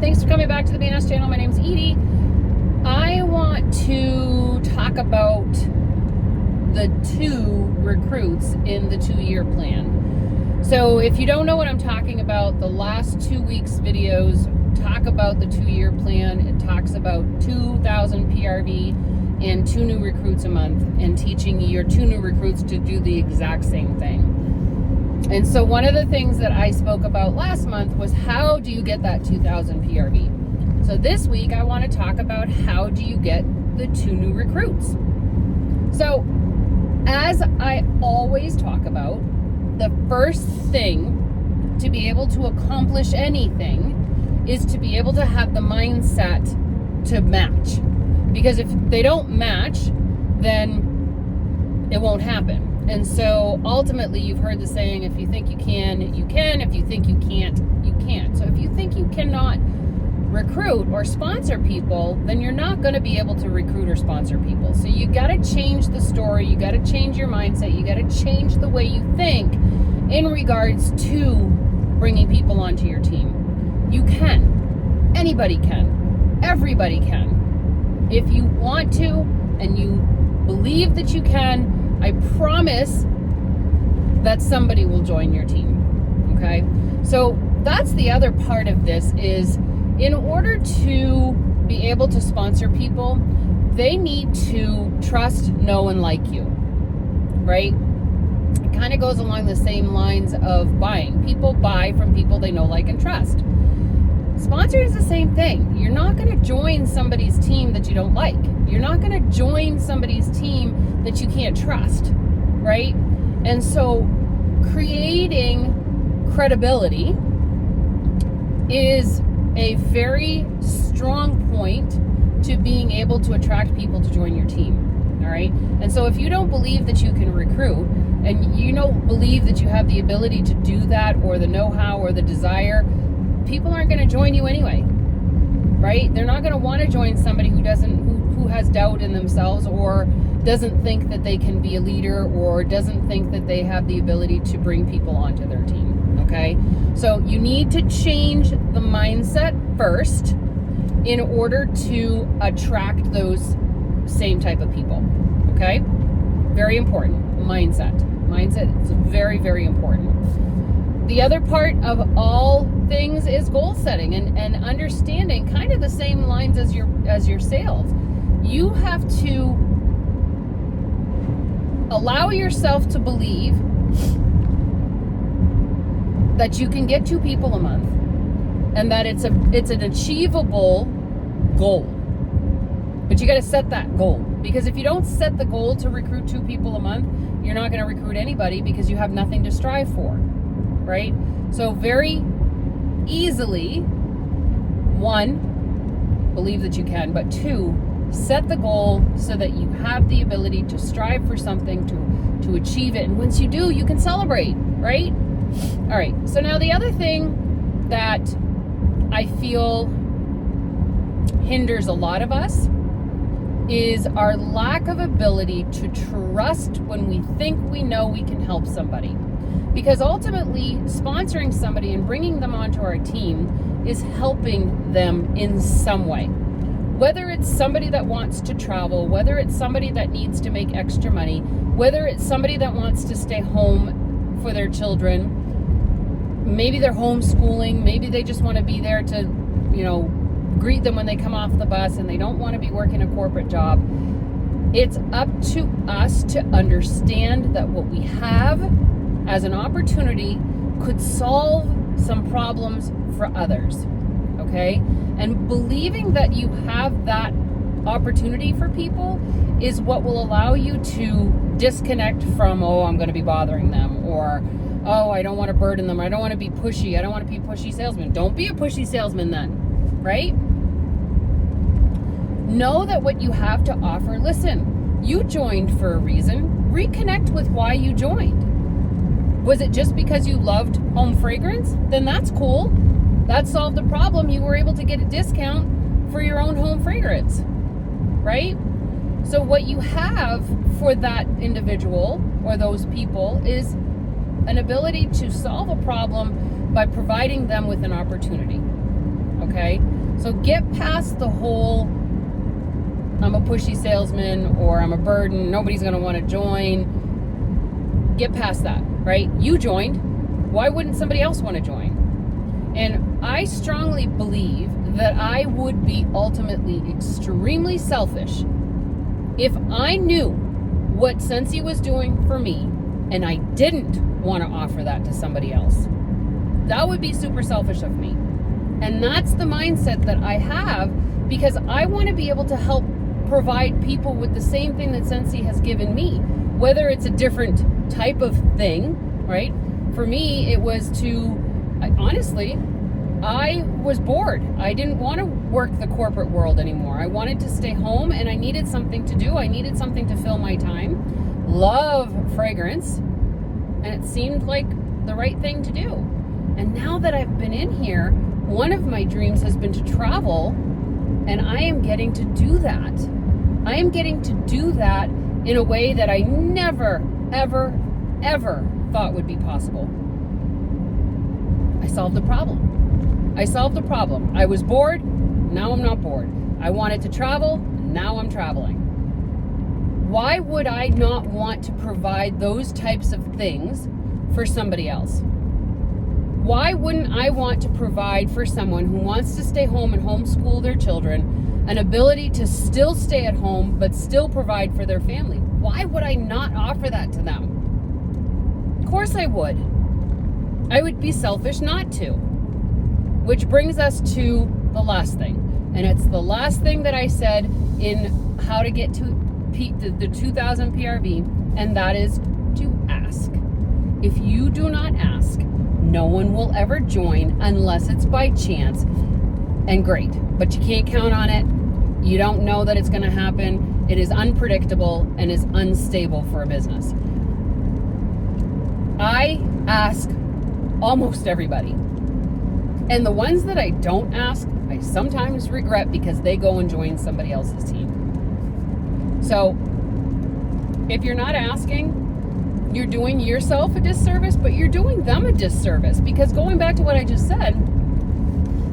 Thanks for coming back to the BNS channel. My name's Edie. I want to talk about the 2 recruits in the 2-year plan. So if you don't know what I'm talking about, the last 2 weeks videos talk about the 2-year plan. It talks about 2,000 PRV and 2 new recruits a month, and teaching your 2 new recruits to do the exact same thing. And so one of the things that I spoke about last month was, how do you get that 2,000 PRV? So this week I want to talk about, how do you get the 2 new recruits? So as I always talk about, the first thing to be able to accomplish anything is to be able to have the mindset to match. Because if they don't match, then it won't happen. And so ultimately, you've heard the saying, if you think you can, you can. If you think you can't, you can't. So if you think you cannot recruit or sponsor people, then you're not going to be able to recruit or sponsor people. So you got to change the story. You got to change your mindset. You got to change the way you think in regards to bringing people onto your team. You can. Anybody can. Everybody can. If you want to and you believe that you can, I promise that somebody will join your team, okay? So that's the other part of this, is in order to be able to sponsor people, they need to trust, know, and like you, right? It kind of goes along the same lines of buying. People buy from people they know, like, and trust. Sponsoring is the same thing. You're not going to join somebody's team that you don't like. You're not going to join somebody's team that you can't trust, right? And so creating credibility is a very strong point to being able to attract people to join your team, all right? And so if you don't believe that you can recruit, and you don't believe that you have the ability to do that, or the know-how or the desire, people aren't going to join you anyway, right? They're not going to want to join somebody who has doubt in themselves, or doesn't think that they can be a leader, or doesn't think that they have the ability to bring people onto their team, okay? So you need to change the mindset first in order to attract those same type of people, okay? Very important. Mindset is very, very important. The other part of all things is goal setting and understanding, kind of the same lines as your sales. You have to allow yourself to believe that you can get 2 people a month, and that it's an achievable goal. But you got to set that goal, because if you don't set the goal to recruit 2 people a month, you're not going to recruit anybody, because you have nothing to strive for, right? So very easily, 1, believe that you can, but 2, set the goal so that you have the ability to strive for something, to achieve it. And once you do, you can celebrate, right? All right. So now the other thing that I feel hinders a lot of us is our lack of ability to trust when we think we know we can help somebody. Because ultimately, sponsoring somebody and bringing them onto our team is helping them in some way. Whether it's somebody that wants to travel, whether it's somebody that needs to make extra money, whether it's somebody that wants to stay home for their children, maybe they're homeschooling, maybe they just want to be there to, greet them when they come off the bus, and they don't want to be working a corporate job. It's up to us to understand that what we have as an opportunity could solve some problems for others, okay? And believing that you have that opportunity for people is what will allow you to disconnect from, I'm going to be bothering them, or, I don't want to burden them, I don't want to be pushy, I don't want to be a pushy salesman. Don't be a pushy salesman then, right? Know that what you have to offer, listen, you joined for a reason. Reconnect with why you joined. Was it just because you loved home fragrance? Then that's cool. That solved the problem. You were able to get a discount for your own home fragrance, right? So what you have for that individual or those people is an ability to solve a problem by providing them with an opportunity. okay? So get past the whole, I'm a pushy salesman or I'm a burden, nobody's gonna wanna join. Get past that, right? You joined, why wouldn't somebody else wanna join? And I strongly believe that I would be ultimately extremely selfish if I knew what Scentsy was doing for me and I didn't want to offer that to somebody else. That would be super selfish of me. And that's the mindset that I have, because I want to be able to help provide people with the same thing that Scentsy has given me, whether it's a different type of thing, right? For me, it was honestly, I was bored. I didn't want to work the corporate world anymore. I wanted to stay home and I needed something to do. I needed something to fill my time. Love fragrance. And it seemed like the right thing to do. And now that I've been in here, one of my dreams has been to travel, and I am getting to do that. I am getting to do that in a way that I never, ever, ever thought would be possible. I solved the problem. I was bored, now I'm not bored. I wanted to travel, now I'm traveling. Why would I not want to provide those types of things for somebody else? Why wouldn't I want to provide for someone who wants to stay home and homeschool their children an ability to still stay at home but still provide for their family? Why would I not offer that to them? Of course I would. I would be selfish not to. Which brings us to the last thing. And it's the last thing that I said in how to get to the 2000 PRV, and that is to ask. If you do not ask, no one will ever join unless it's by chance. And great, but you can't count on it. You don't know that it's going to happen. It is unpredictable and is unstable for a business. I ask almost everybody. And the ones that I don't ask, I sometimes regret because they go and join somebody else's team. So if you're not asking, you're doing yourself a disservice, but you're doing them a disservice, because going back to what I just said,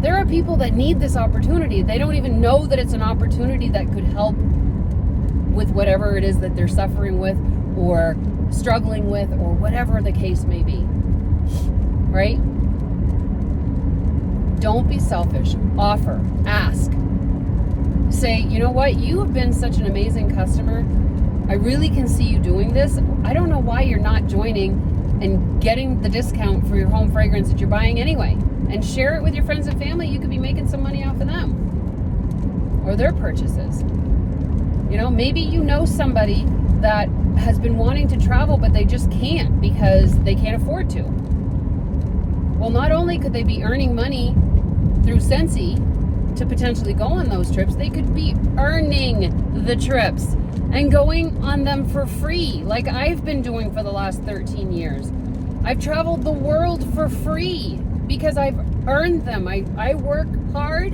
there are people that need this opportunity. They don't even know that it's an opportunity that could help with whatever it is that they're suffering with or struggling with or whatever the case may be, right? Don't be selfish. Offer. Ask. Say, you know what? You have been such an amazing customer. I really can see you doing this. I don't know why you're not joining and getting the discount for your home fragrance that you're buying anyway. And share it with your friends and family. You could be making some money off of them or their purchases. You know, maybe you know somebody that has been wanting to travel, but they just can't because they can't afford to. Well, not only could they be earning money through Scentsy to potentially go on those trips, they could be earning the trips and going on them for free, like I've been doing for the last 13 years. I've traveled the world for free because I've earned them. I work hard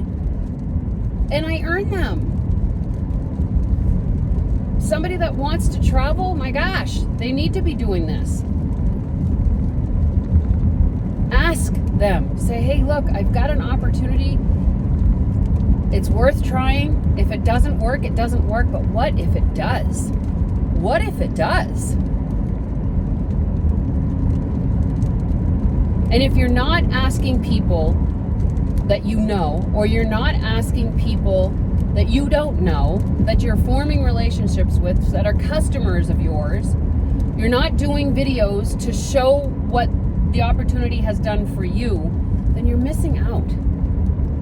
and I earn them. Somebody that wants to travel, my gosh, they need to be doing this. Ask them. Say, hey, look, I've got an opportunity. It's worth trying. If it doesn't work, it doesn't work. But what if it does? What if it does? And if you're not asking people that you know, or you're not asking people that you don't know, that you're forming relationships with, that are customers of yours, you're not doing videos to show what the opportunity has done for you, then you're missing out.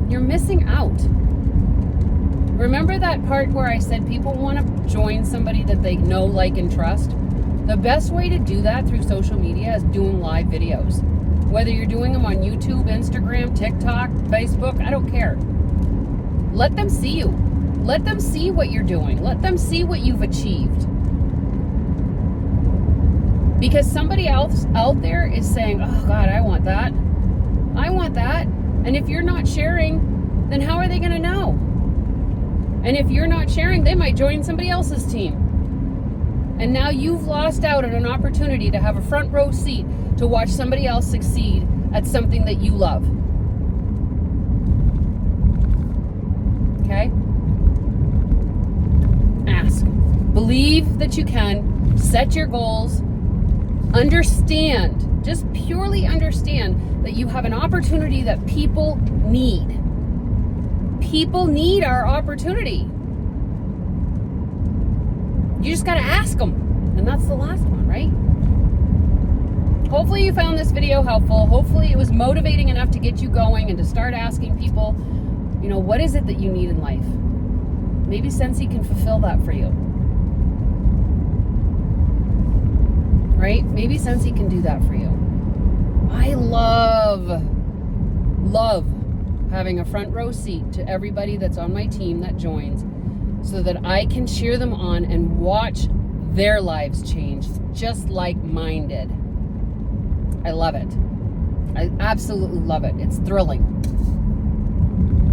You're missing out. Remember that part where I said people want to join somebody that they know, like, and trust? The best way to do that through social media is doing live videos. Whether you're doing them on YouTube, Instagram, TikTok, Facebook, I don't care. Let them see you. Let them see what you're doing. Let them see what you've achieved. Because somebody else out there is saying, oh God, I want that. I want that. And if you're not sharing, then how are they going to know? And if you're not sharing, they might join somebody else's team. And now you've lost out on an opportunity to have a front row seat to watch somebody else succeed at something that you love. okay? Ask. Believe that you can. Set your goals. Understand, just purely understand that you have an opportunity that people need. People need our opportunity. You just got to ask them. And that's the last one, right? Hopefully you found this video helpful. Hopefully it was motivating enough to get you going and to start asking people, you know, what is it that you need in life? Maybe Scentsy can fulfill that for you. Right? Maybe Scentsy can do that for you. I love having a front row seat to everybody that's on my team that joins so that I can cheer them on and watch their lives change just like mine did. I love it. I absolutely love it. It's thrilling.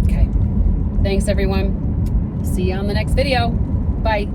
Okay. Thanks, everyone. See you on the next video. Bye.